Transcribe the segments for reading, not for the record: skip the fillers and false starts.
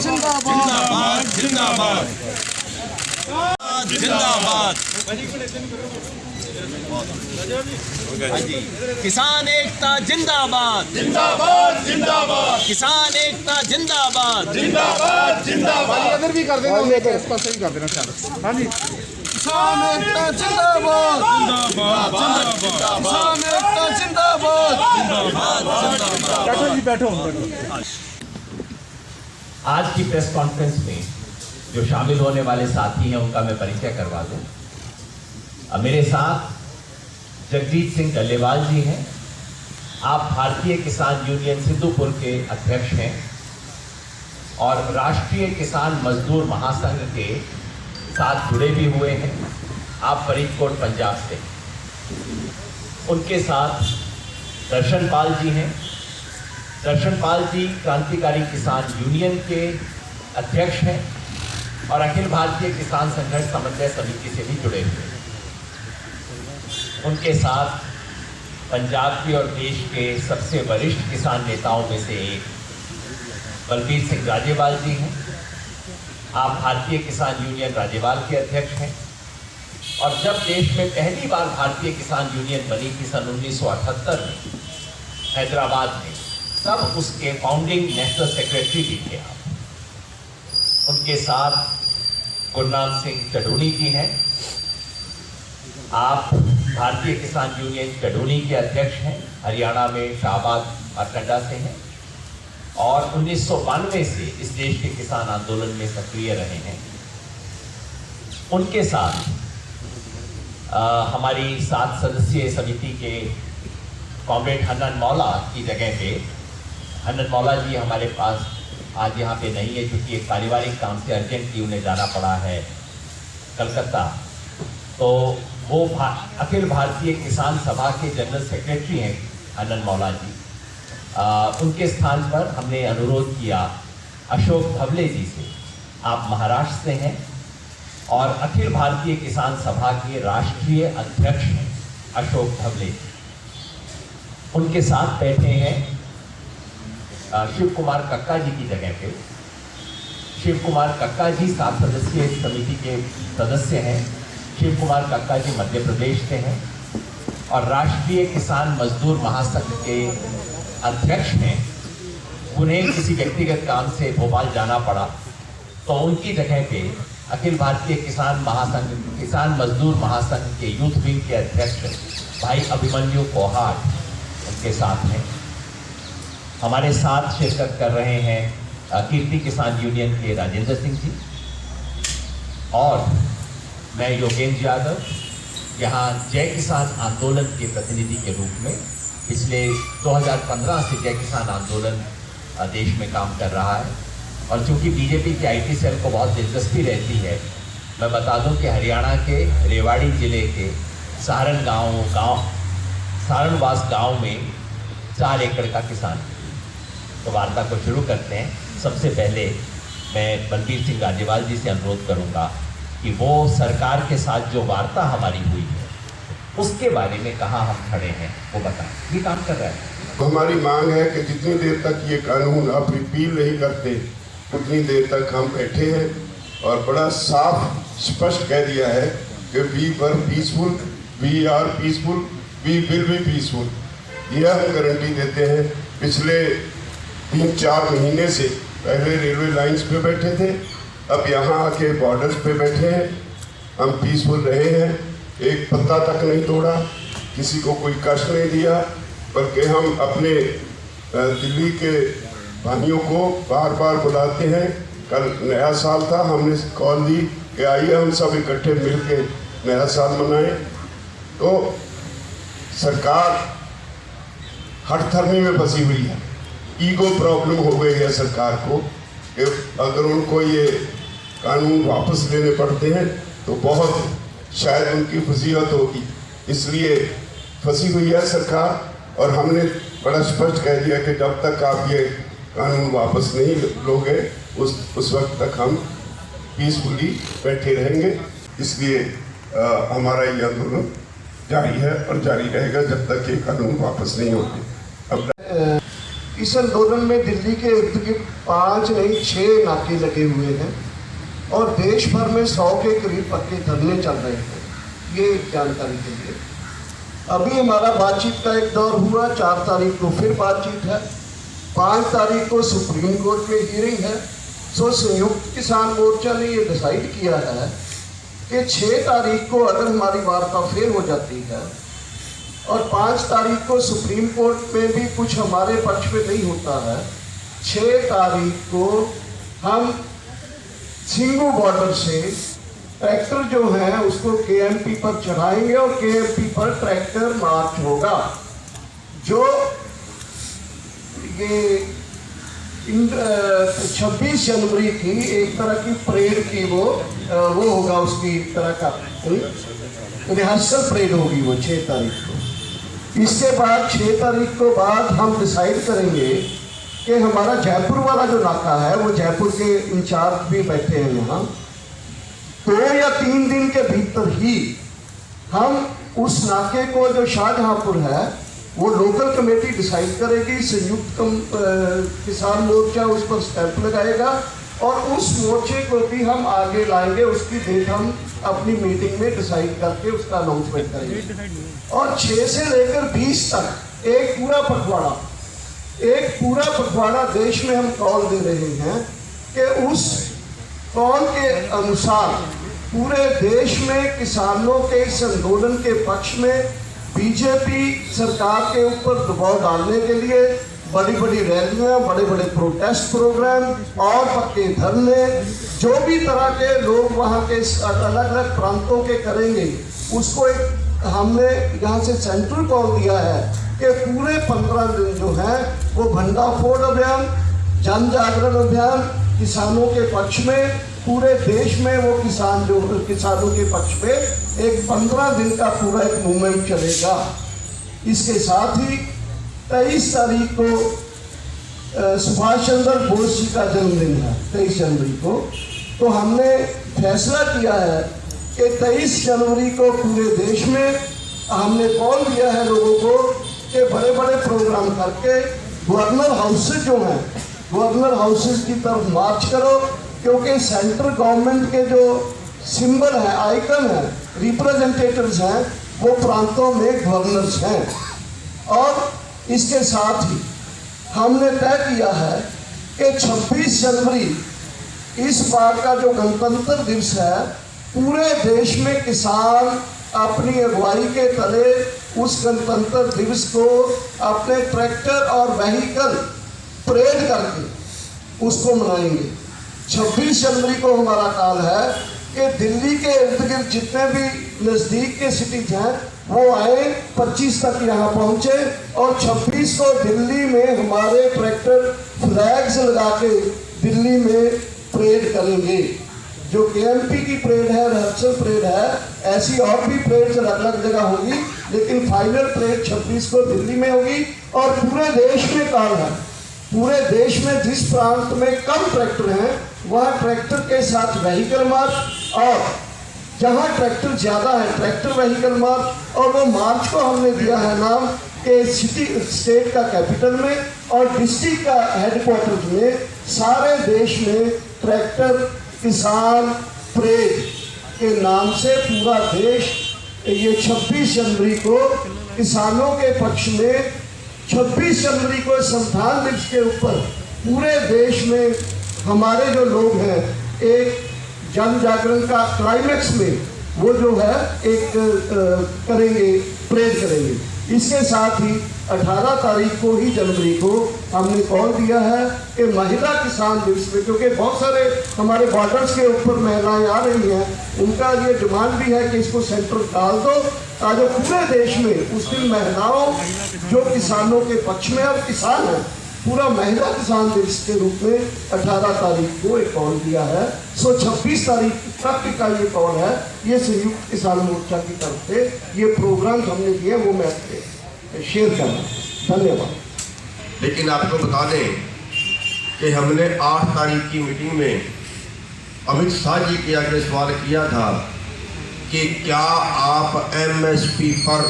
जिंदाबाद जिंदाबाद जिंदाबाद। किसान एकता जिंदाबाद जिंदाबाद जिंदाबाद किसान एकता जिंदाबाद जिंदाबाद जिंदाबाद। इधर भी कर देना, उधर इस पास भी कर देना। हाँ जी, किसान एकता जिंदाबाद किसान एकता जिंदाबाद। बैठो जी, बैठो। आज की प्रेस कॉन्फ्रेंस में जो शामिल होने वाले साथी हैं उनका मैं परिचय करवा दूं। मेरे साथ जगजीत सिंह डल्लेवाल जी हैं। आप भारतीय किसान यूनियन सिद्धूपुर के अध्यक्ष हैं और राष्ट्रीय किसान मजदूर महासंघ के साथ जुड़े भी हुए हैं। आप फरीदकोट पंजाब से। उनके साथ दर्शनपाल जी हैं। दर्शनपाल जी क्रांतिकारी किसान यूनियन के अध्यक्ष हैं और अखिल भारतीय किसान संघर्ष समन्वय समिति से भी जुड़े हुए हैं। उनके साथ पंजाब के और देश के सबसे वरिष्ठ किसान नेताओं में से एक बलबीर सिंह राजेवाल जी हैं। आप भारतीय किसान यूनियन राजेवाल के अध्यक्ष हैं और जब देश में पहली बार भारतीय किसान यूनियन बनी थी सन 1978 में हैदराबाद में, तब उसके फाउंडिंग नेशनल सेक्रेटरी भी थे आप। उनके साथ गुरनाम सिंह चडूनी जी हैं। आप भारतीय किसान यूनियन चडूनी के अध्यक्ष हैं। हरियाणा में शाहबाद मारकंडा से हैं और 1992 से इस देश के किसान आंदोलन में सक्रिय रहे हैं। उनके साथ हमारी 7 सदस्यीय समिति के कॉमरेड हन्नन मौला की जगह पे, हन्नन मौला जी हमारे पास आज यहाँ पे नहीं है क्योंकि एक पारिवारिक काम से अर्जेंटली उन्हें जाना पड़ा है कलकत्ता। तो वो अखिल भारतीय किसान सभा के जनरल सेक्रेटरी हैं हन्नन मौला जी। उनके स्थान पर हमने अनुरोध किया अशोक धवले जी से। आप महाराष्ट्र से हैं और अखिल भारतीय किसान सभा के राष्ट्रीय अध्यक्ष हैं अशोक धवले जी। उनके साथ बैठे हैं शिव कुमार कक्का जी की जगह पे। शिव कुमार कक्का जी 7 सदस्यीय समिति के सदस्य हैं। शिव कुमार कक्का जी मध्य प्रदेश से हैं और राष्ट्रीय किसान मजदूर महासंघ के अध्यक्ष हैं। उन्हें किसी व्यक्तिगत काम से भोपाल जाना पड़ा तो उनकी जगह पे अखिल भारतीय किसान मजदूर महासंघ के यूथ विंग के अध्यक्ष भाई अभिमन्यु कोहाट उनके साथ हैं। हमारे साथ शिरकत कर रहे हैं कीर्ति किसान यूनियन के राजेंद्र सिंह जी और मैं योगेंद्र यादव, यहाँ जय किसान आंदोलन के प्रतिनिधि के रूप में पिछले 2015 से जय किसान आंदोलन देश में काम कर रहा है। और चूंकि बीजेपी के आईटी सेल को बहुत दिलचस्पी रहती है, मैं बता दूं कि हरियाणा के रेवाड़ी जिले के सारणवास गांव में 4 एकड़ का किसान। तो वार्ता को शुरू करते हैं। सबसे पहले मैं बलबीर सिंह राजेवाल जी से अनुरोध करूंगा कि वो सरकार के साथ जो वार्ता हमारी हुई है उसके बारे में कहाँ हम खड़े हैं वो बताएं। ये काम कर रहा है। हमारी मांग है कि जितनी देर तक ये कानून आप रिपील नहीं करते उतनी देर तक हम बैठे हैं और बड़ा साफ स्पष्ट कह दिया है कि we were peaceful, we are peaceful, we will be peaceful. यह हम गारंटी देते हैं। पिछले 3-4 महीने से पहले रेलवे लाइंस पे बैठे थे, अब यहाँ आके बॉर्डर्स पे बैठे हैं। हम पीसफुल रहे हैं, एक पत्ता तक नहीं तोड़ा, किसी को कोई कष्ट नहीं दिया, बल्कि हम अपने दिल्ली के भाइयों को बार बार बुलाते हैं। कल नया साल था, हमने कॉल दी कि आइए हम सब इकट्ठे मिलके नया साल मनाएं। तो सरकार हठधर्मी में फंसी हुई है। ईगो प्रॉब्लम हो गई है सरकार को कि अगर उनको ये कानून वापस लेने पड़ते हैं तो बहुत शायद उनकी फजीहत होगी, इसलिए फंसी हुई है सरकार। और हमने बड़ा स्पष्ट कह दिया कि जब तक आप ये कानून वापस नहीं लोगे उस वक्त तक हम पीसफुली बैठे रहेंगे। इसलिए हमारा ये आंदोलन जारी है और जारी रहेगा जब तक ये कानून वापस नहीं होते। अब इस आंदोलन में दिल्ली के इर्द गिर्द 5 नहीं 6 नाके लगे हुए हैं और देश भर में 100 के करीब पक्के धरने चल रहे हैं। ये एक जानकारी के लिए। अभी हमारा बातचीत का एक दौर हुआ, 4 तारीख को फिर बातचीत है, 5 तारीख को सुप्रीम कोर्ट में हियरिंग है। सो संयुक्त किसान मोर्चा ने ये डिसाइड किया है कि 6 तारीख को अगर हमारी वार्ता फेल हो जाती है और 5 तारीख को सुप्रीम कोर्ट में भी कुछ हमारे पक्ष में नहीं होता है, 6 तारीख को हम सिंगू बॉर्डर से ट्रैक्टर जो है उसको केएमपी पर चढ़ाएंगे और केएमपी पर ट्रैक्टर मार्च होगा। जो ये 26 जनवरी की एक तरह की परेड की वो होगा, उसकी तरह का रिहर्सल परेड होगी वो 6 तारीख को। इसके बाद 6 तारीख को बाद हम डिसाइड करेंगे कि हमारा जयपुर वाला जो नाका है, वो जयपुर के इंचार्ज भी बैठे हैं यहाँ, 2 या 3 दिन के भीतर ही हम उस नाके को, जो शाहजहांपुर है, वो लोकल कमेटी डिसाइड करेगी, संयुक्त किसान मोर्चा उस पर स्टैंप लगाएगा और उस मोर्चे को भी हम आगे लाएंगे। उसकी डेट हम अपनी मीटिंग में डिसाइड करके उसका अनाउंसमेंट करेंगे। और 6 से लेकर 20 तक एक पूरा पखवाड़ा देश में हम कॉल दे रहे हैं कि उस कॉल के अनुसार पूरे देश में किसानों के इस आंदोलन के पक्ष में बीजेपी सरकार के ऊपर दबाव डालने के लिए बड़ी बड़ी रैलियां, बड़े बड़े प्रोटेस्ट प्रोग्राम और पक्के धरने, जो भी तरह के लोग वहां के अलग अलग प्रांतों के करेंगे, उसको एक हमने यहाँ से सेंट्रल कॉल दिया है कि पूरे 15 दिन जो है वो भंडाफोड़ अभियान, जन जागरण अभियान किसानों के पक्ष में, पूरे देश में वो किसानों के पक्ष में एक 15 दिन का पूरा एक मूवमेंट चलेगा। इसके साथ ही 23 तारीख को सुभाष चंद्र बोस जी का जन्मदिन है, 23 जनवरी को। तो हमने फैसला किया है कि 23 जनवरी को पूरे देश में हमने कॉल दिया है लोगों को कि बड़े बड़े प्रोग्राम करके गवर्नर हाउसेज जो हैं, गवर्नर हाउसेज की तरफ मार्च करो, क्योंकि सेंट्रल गवर्नमेंट के जो सिंबल है, आइकन है, रिप्रेजेंटेटिव्स हैं, वो प्रांतों में गवर्नर्स हैं। और इसके साथ ही हमने तय किया है कि 26 जनवरी इस बार का जो गणतंत्र दिवस है, पूरे देश में किसान अपनी अगुवाई के तले उस गणतंत्र दिवस को अपने ट्रैक्टर और व्हीकल परेड करके उसको मनाएंगे। 26 जनवरी को हमारा काल है कि दिल्ली के इर्द गिर्द जितने भी नज़दीक के सिटीज हैं वो आए, 25 तक यहाँ पहुँचे और 26 को दिल्ली में हमारे ट्रैक्टर फ्लैग्स लगा के दिल्ली में परेड करेंगे। जो केएमपी की परेड है, रिहर्सल परेड है, ऐसी और भी परेड अलग अलग जगह होगी, लेकिन फाइनल परेड 26 को दिल्ली में होगी। और पूरे देश में काल है, पूरे देश में जिस प्रांत में कम ट्रैक्टर हैं वहाँ ट्रैक्टर के साथ व्हीकल मार्च, और जहाँ ट्रैक्टर ज़्यादा है ट्रैक्टर व्हीकल मार्च। और वो मार्च को हमने दिया है नाम कि सिटी स्टेट का कैपिटल में और डिस्ट्रिक्ट का हेडक्वार्टर में सारे देश में ट्रैक्टर किसान परेड के नाम से पूरा देश ये 26 जनवरी को किसानों के पक्ष में, 26 जनवरी को संविधान दिवस के ऊपर पूरे देश में हमारे जो लोग हैं एक जन जागरण का क्लाइमेक्स में वो जो है एक करेंगे, परेड करेंगे। इसके साथ ही 18 तारीख को ही जनवरी को हमने कॉल दिया है कि महिला किसान दिवस में, क्योंकि बहुत सारे हमारे बॉर्डर्स के ऊपर महिलाएं आ रही हैं, उनका ये डिमांड भी है कि इसको सेंटर डाल दो ताकि पूरे देश में उस दिन महिलाओं जो किसानों के पक्ष में और किसान हैं, पूरा महिला किसान दिवस के रूप में 18 तारीख को एक कॉल दिया है। सो 26 तारीख तक का ये कॉल है, ये संयुक्त किसान मोर्चा की तरफ से ये प्रोग्राम हमने दिए, वो मैं शेयर कर रहा हूँ। धन्यवाद। लेकिन आपको बता दें कि हमने 8 तारीख की मीटिंग में अमित शाह जी के आगे सवाल किया था कि क्या आप एमएसपी पर,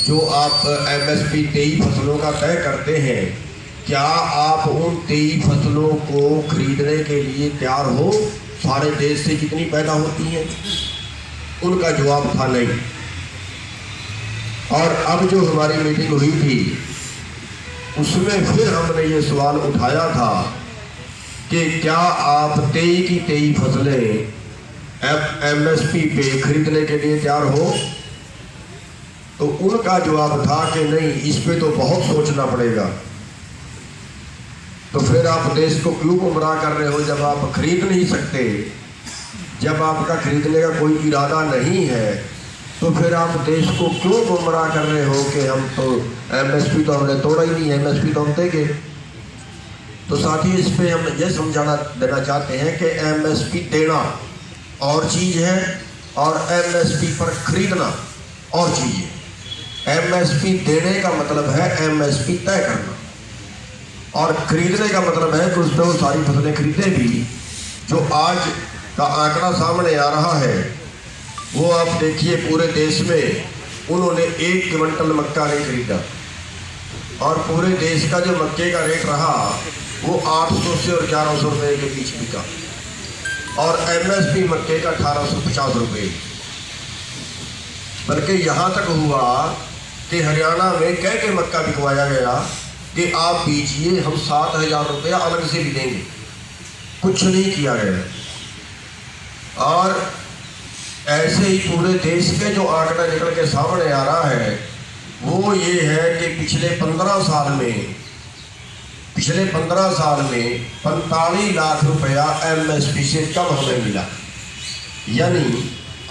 जो आप एमएसपी 23 फसलों का तय करते हैं, क्या आप उन 23 फसलों को खरीदने के लिए तैयार हो सारे देश से जितनी पैदा होती हैं? उनका जवाब था नहीं। और अब जो हमारी मीटिंग हुई थी उसमें फिर हमने ये सवाल उठाया था कि क्या आप 23 की 23 फसलें MSP पे खरीदने के लिए तैयार हो? तो उनका जवाब था कि नहीं, इस पे तो बहुत सोचना पड़ेगा। तो फिर आप देश को क्यों गुमराह कर रहे हो जब आप खरीद नहीं सकते? जब आपका खरीदने का कोई इरादा नहीं है तो फिर आप देश को क्यों गुमराह कर रहे हो कि हम तो MSP तो हमने तोड़ा ही नहीं, MSP तो हम देंगे। तो साथ ही इस पे हम ये समझाना देना चाहते हैं कि MSP देना और चीज़ है और MSP पर खरीदना और चीज़ है। MSP देने का मतलब है MSP तय करना, और खरीदने का मतलब है कि उस पर वो सारी फसलें खरीदे भी। जो आज का आंकड़ा सामने आ रहा है वो आप देखिए, पूरे देश में उन्होंने 1 क्विंटल मक्का नहीं खरीदा, और पूरे देश का जो मक्के का रेट रहा वो 800 से और 1100 रुपये के बीच बिका, और MSP मक्के का 1850 रुपये। बल्कि यहाँ तक हुआ कि हरियाणा में कह के मक्का बिकवाया गया कि आप बीजिए, हम 7000 रुपया अलग से भी देंगे। कुछ नहीं किया गया। और ऐसे ही पूरे देश के जो आंकड़ा निकल के सामने आ रहा है वो ये है कि पिछले 15 साल में 45 लाख रुपया MSP से कम हमें मिला। यानी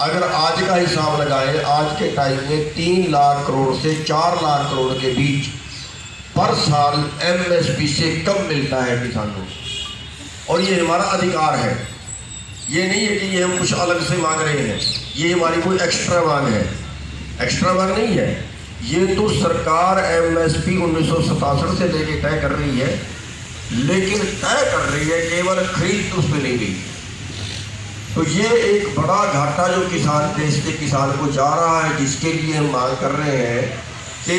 अगर आज का हिसाब लगाएं, आज के टाइम में 3 लाख करोड़ से 4 लाख करोड़ के बीच पर साल MSP से कम मिलता है किसानों को, और ये हमारा अधिकार है। ये नहीं है कि ये हम कुछ अलग से मांग रहे हैं, ये हमारी कोई एक्स्ट्रा मांग है। एक्स्ट्रा मांग नहीं है, ये तो सरकार MSP 1967 से लेके तय कर रही है, लेकिन तय कर रही है, केवल खरीद उस पर नहीं गई। तो ये एक बड़ा घाटा जो किसान, देश के किसान को जा रहा है, जिसके लिए हम मांग कर रहे हैं कि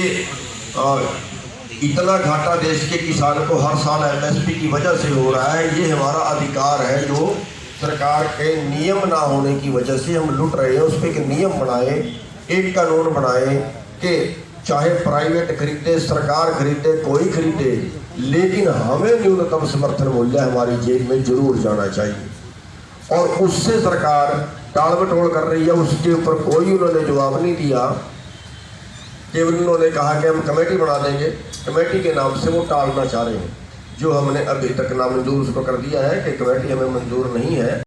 इतना घाटा देश के किसान को हर साल MSP की वजह से हो रहा है। ये हमारा अधिकार है जो सरकार के नियम ना होने की वजह से हम लुट रहे हैं। उस पर एक नियम बनाए, एक कानून बनाए कि चाहे प्राइवेट खरीदे, सरकार खरीदे, कोई खरीदे, लेकिन हमें न्यूनतम समर्थन मूल्य हमारी जेब में जरूर जाना चाहिए। और उससे सरकार टाल मटोल कर रही है, उसके ऊपर कोई उन्होंने जवाब नहीं दिया। केवल उन्होंने कहा कि हम कमेटी बना देंगे, कमेटी के नाम से वो टालना चाह रहे हैं। जो हमने अभी तक नामंजूर उसको कर दिया है कि कमेटी हमें मंजूर नहीं है।